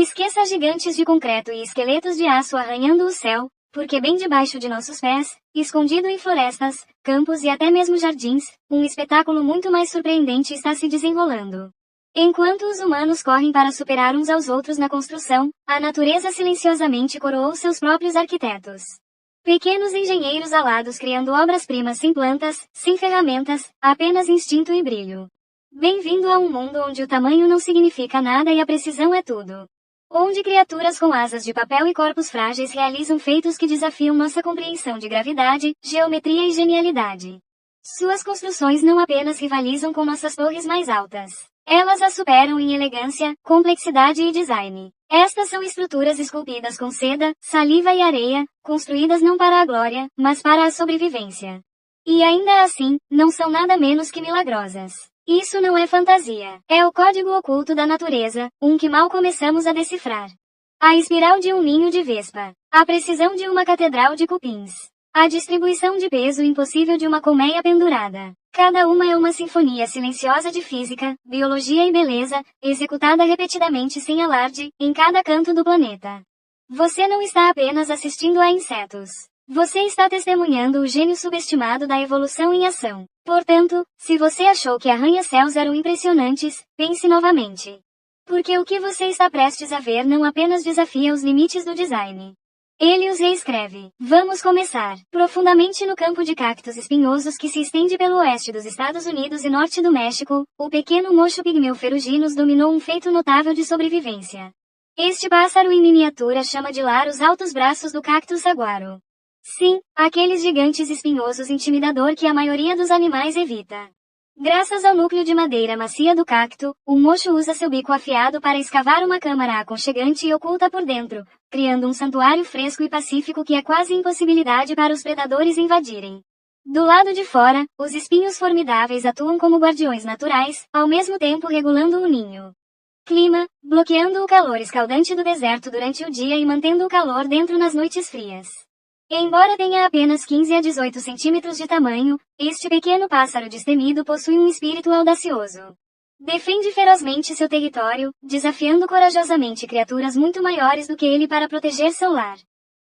Esqueça gigantes de concreto e esqueletos de aço arranhando o céu, porque bem debaixo de nossos pés, escondido em florestas, campos e até mesmo jardins, um espetáculo muito mais surpreendente está se desenrolando. Enquanto os humanos correm para superar uns aos outros na construção, a natureza silenciosamente coroou seus próprios arquitetos. Pequenos engenheiros alados criando obras-primas sem plantas, sem ferramentas, apenas instinto e brilho. Bem-vindo a um mundo onde o tamanho não significa nada e a precisão é tudo. Onde criaturas com asas de papel e corpos frágeis realizam feitos que desafiam nossa compreensão de gravidade, geometria e genialidade. Suas construções não apenas rivalizam com nossas torres mais altas. Elas as superam em elegância, complexidade e design. Estas são estruturas esculpidas com seda, saliva e areia, construídas não para a glória, mas para a sobrevivência. E ainda assim, não são nada menos que milagrosas. Isso não é fantasia. É o código oculto da natureza, que mal começamos a decifrar. A espiral de um ninho de vespa. A precisão de uma catedral de cupins. A distribuição de peso impossível de uma colmeia pendurada. Cada uma é uma sinfonia silenciosa de física, biologia e beleza, executada repetidamente sem alarde, em cada canto do planeta. Você não está apenas assistindo a insetos. Você está testemunhando o gênio subestimado da evolução em ação. Portanto, se você achou que arranha-céus eram impressionantes, pense novamente. Porque o que você está prestes a ver não apenas desafia os limites do design. Ele os reescreve. Vamos começar. Profundamente no campo de cactos espinhosos que se estende pelo oeste dos Estados Unidos e norte do México, o pequeno mocho pigmeu ferruginus dominou um feito notável de sobrevivência. Este pássaro em miniatura chama de lar os altos braços do cacto saguaro. Sim, aqueles gigantes espinhosos intimidador que a maioria dos animais evita. Graças ao núcleo de madeira macia do cacto, o mocho usa seu bico afiado para escavar uma câmara aconchegante e oculta por dentro, criando um santuário fresco e pacífico que é quase impossibilidade para os predadores invadirem. Do lado de fora, os espinhos formidáveis atuam como guardiões naturais, ao mesmo tempo regulando o ninho. Clima, bloqueando o calor escaldante do deserto durante o dia e mantendo o calor dentro nas noites frias. Embora tenha apenas 15 a 18 centímetros de tamanho, este pequeno pássaro destemido possui um espírito audacioso. Defende ferozmente seu território, desafiando corajosamente criaturas muito maiores do que ele para proteger seu lar.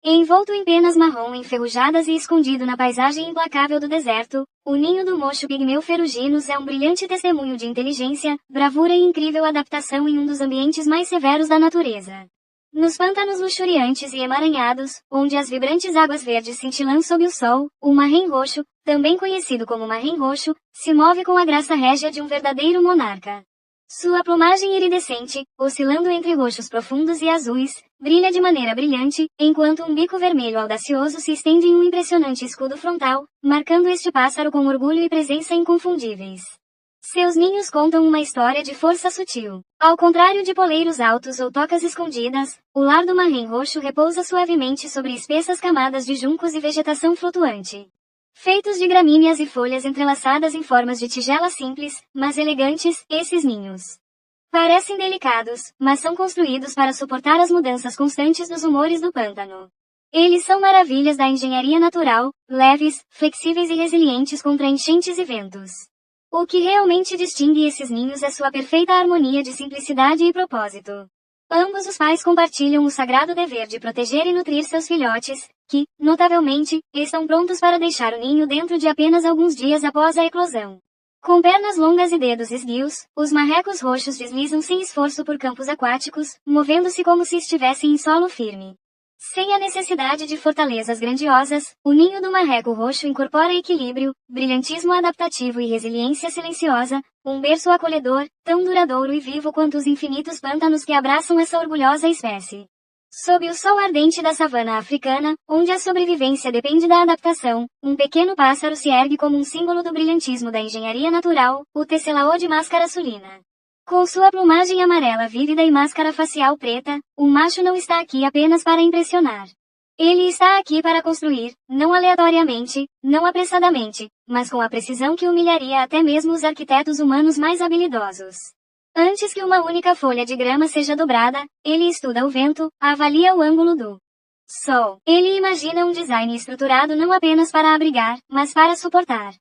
Envolto em penas marrom enferrujadas e escondido na paisagem implacável do deserto, o ninho do mocho pigmeu ferruginus é um brilhante testemunho de inteligência, bravura e incrível adaptação em um dos ambientes mais severos da natureza. Nos pântanos luxuriantes e emaranhados, onde as vibrantes águas verdes cintilam sob o sol, o marrém roxo, também conhecido como marrém roxo, se move com a graça régia de um verdadeiro monarca. Sua plumagem iridescente, oscilando entre roxos profundos e azuis, brilha de maneira brilhante, enquanto um bico vermelho audacioso se estende em um impressionante escudo frontal, marcando este pássaro com orgulho e presença inconfundíveis. Seus ninhos contam uma história de força sutil. Ao contrário de poleiros altos ou tocas escondidas, o lar do marrém roxo repousa suavemente sobre espessas camadas de juncos e vegetação flutuante. Feitos de gramíneas e folhas entrelaçadas em formas de tigela simples, mas elegantes, esses ninhos parecem delicados, mas são construídos para suportar as mudanças constantes dos humores do pântano. Eles são maravilhas da engenharia natural, leves, flexíveis e resilientes contra enchentes e ventos. O que realmente distingue esses ninhos é sua perfeita harmonia de simplicidade e propósito. Ambos os pais compartilham o sagrado dever de proteger e nutrir seus filhotes, que, notavelmente, estão prontos para deixar o ninho dentro de apenas alguns dias após a eclosão. Com pernas longas e dedos esguios, os marrecos roxos deslizam sem esforço por campos aquáticos, movendo-se como se estivessem em solo firme. Sem a necessidade de fortalezas grandiosas, o ninho do marreco roxo incorpora equilíbrio, brilhantismo adaptativo e resiliência silenciosa, um berço acolhedor, tão duradouro e vivo quanto os infinitos pântanos que abraçam essa orgulhosa espécie. Sob o sol ardente da savana africana, onde a sobrevivência depende da adaptação, um pequeno pássaro se ergue como um símbolo do brilhantismo da engenharia natural, o tesselaô de máscara sulina. Com sua plumagem amarela vívida e máscara facial preta, o macho não está aqui apenas para impressionar. Ele está aqui para construir, não aleatoriamente, não apressadamente, mas com a precisão que humilharia até mesmo os arquitetos humanos mais habilidosos. Antes que uma única folha de grama seja dobrada, ele estuda o vento, avalia o ângulo do sol. Ele imagina um design estruturado não apenas para abrigar, mas para suportar.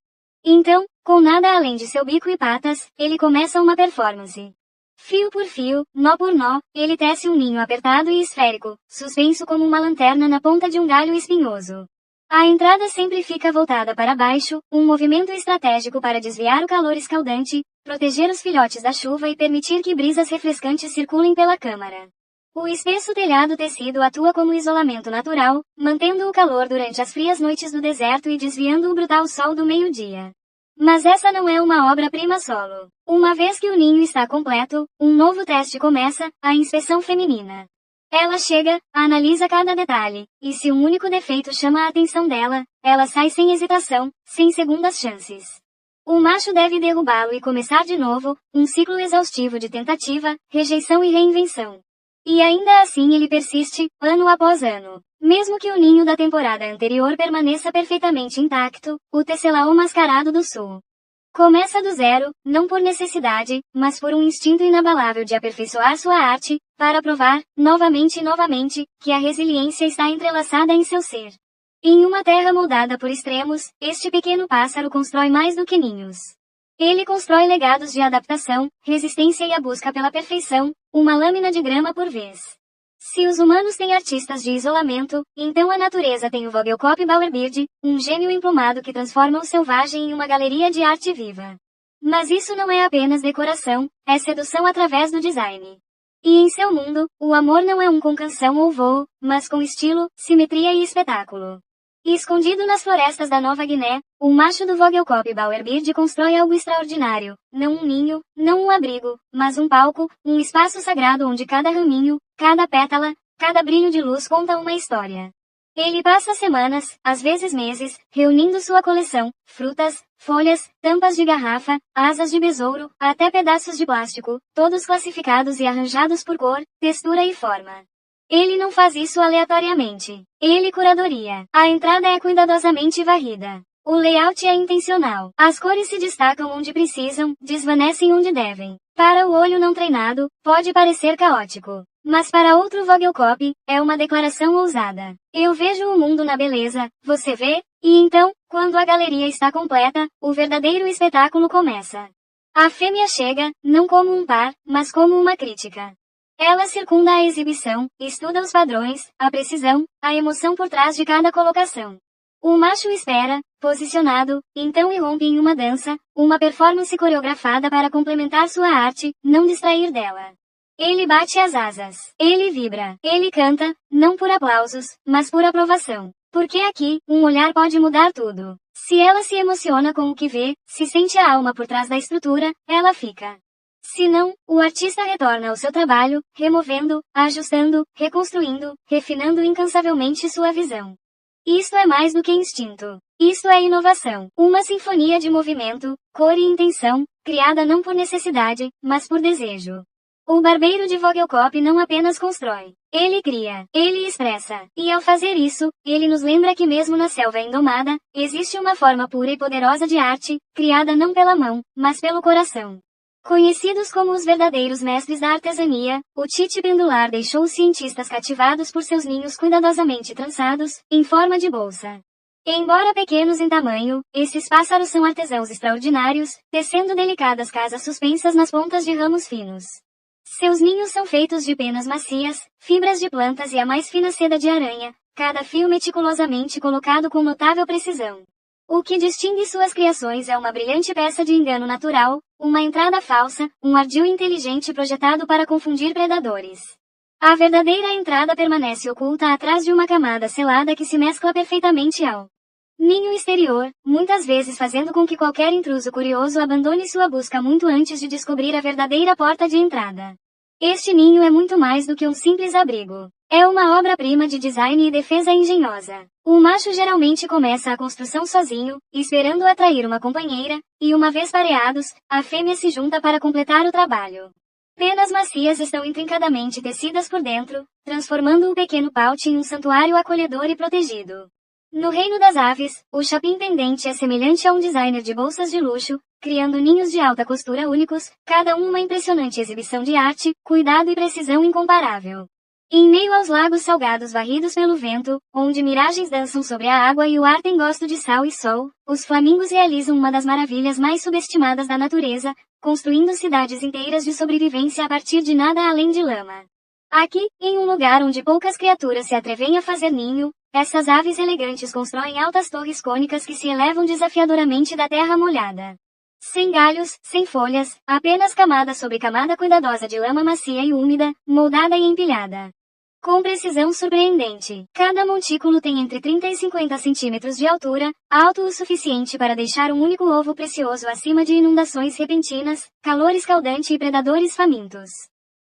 Então, com nada além de seu bico e patas, ele começa uma performance. Fio por fio, nó por nó, ele tece um ninho apertado e esférico, suspenso como uma lanterna na ponta de um galho espinhoso. A entrada sempre fica voltada para baixo, um movimento estratégico para desviar o calor escaldante, proteger os filhotes da chuva e permitir que brisas refrescantes circulem pela câmara. O espesso telhado tecido atua como isolamento natural, mantendo o calor durante as frias noites do deserto e desviando o brutal sol do meio-dia. Mas essa não é uma obra-prima solo. Uma vez que o ninho está completo, um novo teste começa, a inspeção feminina. Ela chega, analisa cada detalhe, e se um único defeito chama a atenção dela, ela sai sem hesitação, sem segundas chances. O macho deve derrubá-lo e começar de novo, um ciclo exaustivo de tentativa, rejeição e reinvenção. E ainda assim ele persiste, ano após ano. Mesmo que o ninho da temporada anterior permaneça perfeitamente intacto, o tecelão mascarado do sul começa do zero, não por necessidade, mas por um instinto inabalável de aperfeiçoar sua arte, para provar, novamente e novamente, que a resiliência está entrelaçada em seu ser. Em uma terra moldada por extremos, este pequeno pássaro constrói mais do que ninhos. Ele constrói legados de adaptação, resistência e a busca pela perfeição, uma lâmina de grama por vez. Se os humanos têm artistas de isolamento, então a natureza tem o Vogelkop Bauerbeard, um gênio emplumado que transforma o selvagem em uma galeria de arte viva. Mas isso não é apenas decoração, é sedução através do design. E em seu mundo, o amor não é com canção ou voo, mas com estilo, simetria e espetáculo. E escondido nas florestas da Nova Guiné, o macho do Vogelkop Bauerbeard constrói algo extraordinário, não um ninho, não um abrigo, mas um palco, um espaço sagrado onde cada raminho, cada pétala, cada brilho de luz conta uma história. Ele passa semanas, às vezes meses, reunindo sua coleção, frutas, folhas, tampas de garrafa, asas de besouro, até pedaços de plástico, todos classificados e arranjados por cor, textura e forma. Ele não faz isso aleatoriamente. Ele curadoria. A entrada é cuidadosamente varrida. O layout é intencional. As cores se destacam onde precisam, desvanecem onde devem. Para o olho não treinado, pode parecer caótico. Mas para outro Vogelkop, é uma declaração ousada. Eu vejo o mundo na beleza, você vê? E então, quando a galeria está completa, o verdadeiro espetáculo começa. A fêmea chega, não como um par, mas como uma crítica. Ela circunda a exibição, estuda os padrões, a precisão, a emoção por trás de cada colocação. O macho espera, posicionado, então irrompe em uma dança, uma performance coreografada para complementar sua arte, não distrair dela. Ele bate as asas, ele vibra, ele canta, não por aplausos, mas por aprovação. Porque aqui, um olhar pode mudar tudo. Se ela se emociona com o que vê, se sente a alma por trás da estrutura, ela fica. Se não, o artista retorna ao seu trabalho, removendo, ajustando, reconstruindo, refinando incansavelmente sua visão. Isto é mais do que instinto. Isto é inovação. Uma sinfonia de movimento, cor e intenção, criada não por necessidade, mas por desejo. O barbeiro de Vogelkop não apenas constrói. Ele cria, ele expressa. E ao fazer isso, ele nos lembra que mesmo na selva indomada, existe uma forma pura e poderosa de arte, criada não pela mão, mas pelo coração. Conhecidos como os verdadeiros mestres da artesania, o Tite pendular deixou os cientistas cativados por seus ninhos cuidadosamente trançados, em forma de bolsa. Embora pequenos em tamanho, esses pássaros são artesãos extraordinários, tecendo delicadas casas suspensas nas pontas de ramos finos. Seus ninhos são feitos de penas macias, fibras de plantas e a mais fina seda de aranha, cada fio meticulosamente colocado com notável precisão. O que distingue suas criações é uma brilhante peça de engano natural, uma entrada falsa, um ardil inteligente projetado para confundir predadores. A verdadeira entrada permanece oculta atrás de uma camada selada que se mescla perfeitamente ao ninho exterior, muitas vezes fazendo com que qualquer intruso curioso abandone sua busca muito antes de descobrir a verdadeira porta de entrada. Este ninho é muito mais do que um simples abrigo. É uma obra-prima de design e defesa engenhosa. O macho geralmente começa a construção sozinho, esperando atrair uma companheira, e uma vez pareados, a fêmea se junta para completar o trabalho. Penas macias estão intrincadamente tecidas por dentro, transformando o pequeno paute em um santuário acolhedor e protegido. No reino das aves, o chapim pendente é semelhante a um designer de bolsas de luxo, criando ninhos de alta costura únicos, cada um uma impressionante exibição de arte, cuidado e precisão incomparável. Em meio aos lagos salgados varridos pelo vento, onde miragens dançam sobre a água e o ar tem gosto de sal e sol, os flamingos realizam uma das maravilhas mais subestimadas da natureza, construindo cidades inteiras de sobrevivência a partir de nada além de lama. Aqui, em um lugar onde poucas criaturas se atrevem a fazer ninho, essas aves elegantes constroem altas torres cônicas que se elevam desafiadoramente da terra molhada. Sem galhos, sem folhas, apenas camada sobre camada cuidadosa de lama macia e úmida, moldada e empilhada. Com precisão surpreendente, cada montículo tem entre 30 e 50 centímetros de altura, alto o suficiente para deixar um único ovo precioso acima de inundações repentinas, calor escaldante e predadores famintos.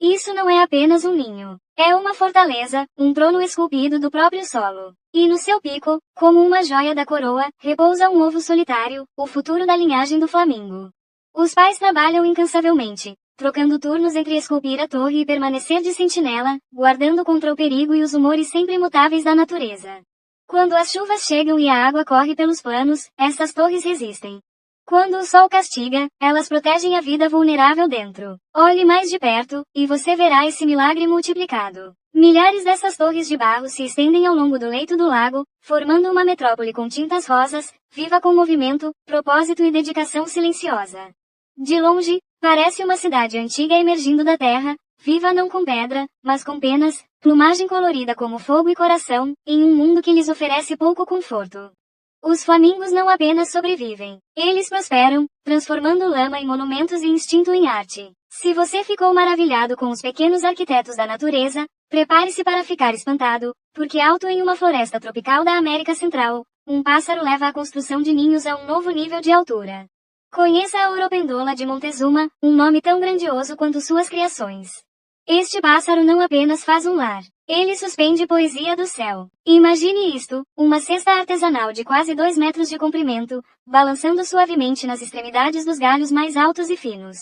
Isso não é apenas um ninho. É uma fortaleza, um trono esculpido do próprio solo. E no seu pico, como uma joia da coroa, repousa um ovo solitário, o futuro da linhagem do flamingo. Os pais trabalham incansavelmente, trocando turnos entre esculpir a torre e permanecer de sentinela, guardando contra o perigo e os humores sempre imutáveis da natureza. Quando as chuvas chegam e a água corre pelos planos, essas torres resistem. Quando o sol castiga, elas protegem a vida vulnerável dentro. Olhe mais de perto, e você verá esse milagre multiplicado. Milhares dessas torres de barro se estendem ao longo do leito do lago, formando uma metrópole com tintas rosas, viva com movimento, propósito e dedicação silenciosa. De longe, parece uma cidade antiga emergindo da terra, viva não com pedra, mas com penas, plumagem colorida como fogo e coração, em um mundo que lhes oferece pouco conforto. Os flamingos não apenas sobrevivem, eles prosperam, transformando lama em monumentos e instinto em arte. Se você ficou maravilhado com os pequenos arquitetos da natureza, prepare-se para ficar espantado, porque alto em uma floresta tropical da América Central, um pássaro leva a construção de ninhos a um novo nível de altura. Conheça a Oropendola de Montezuma, um nome tão grandioso quanto suas criações. Este pássaro não apenas faz um lar. Ele suspende poesia do céu. Imagine isto, uma cesta artesanal de quase 2 metros de comprimento, balançando suavemente nas extremidades dos galhos mais altos e finos.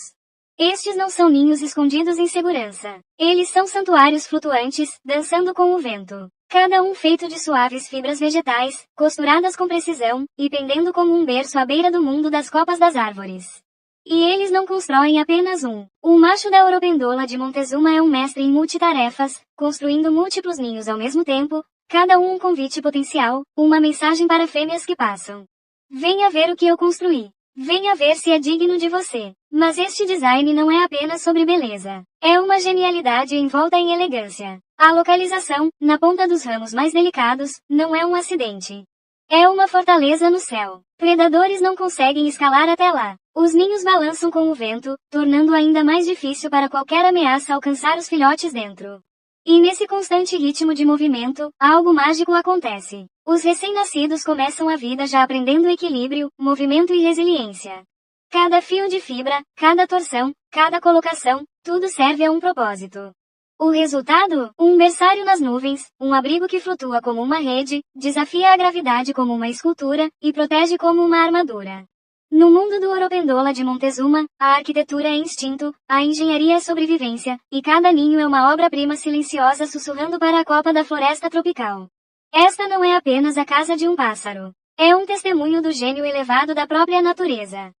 Estes não são ninhos escondidos em segurança. Eles são santuários flutuantes, dançando com o vento. Cada um feito de suaves fibras vegetais, costuradas com precisão, e pendendo como um berço à beira do mundo das copas das árvores. E eles não constroem apenas um. O macho da Oropendola de Montezuma é um mestre em multitarefas, construindo múltiplos ninhos ao mesmo tempo, cada um convite potencial, uma mensagem para fêmeas que passam. Venha ver o que eu construí. Venha ver se é digno de você. Mas este design não é apenas sobre beleza. É uma genialidade envolta em elegância. A localização, na ponta dos ramos mais delicados, não é um acidente. É uma fortaleza no céu. Predadores não conseguem escalar até lá. Os ninhos balançam com o vento, tornando ainda mais difícil para qualquer ameaça alcançar os filhotes dentro. E nesse constante ritmo de movimento, algo mágico acontece. Os recém-nascidos começam a vida já aprendendo equilíbrio, movimento e resiliência. Cada fio de fibra, cada torção, cada colocação, tudo serve a um propósito. O resultado? Um berçário nas nuvens, um abrigo que flutua como uma rede, desafia a gravidade como uma escultura, e protege como uma armadura. No mundo do Oropendola de Montezuma, a arquitetura é instinto, a engenharia é sobrevivência, e cada ninho é uma obra-prima silenciosa sussurrando para a copa da floresta tropical. Esta não é apenas a casa de um pássaro. É um testemunho do gênio elevado da própria natureza.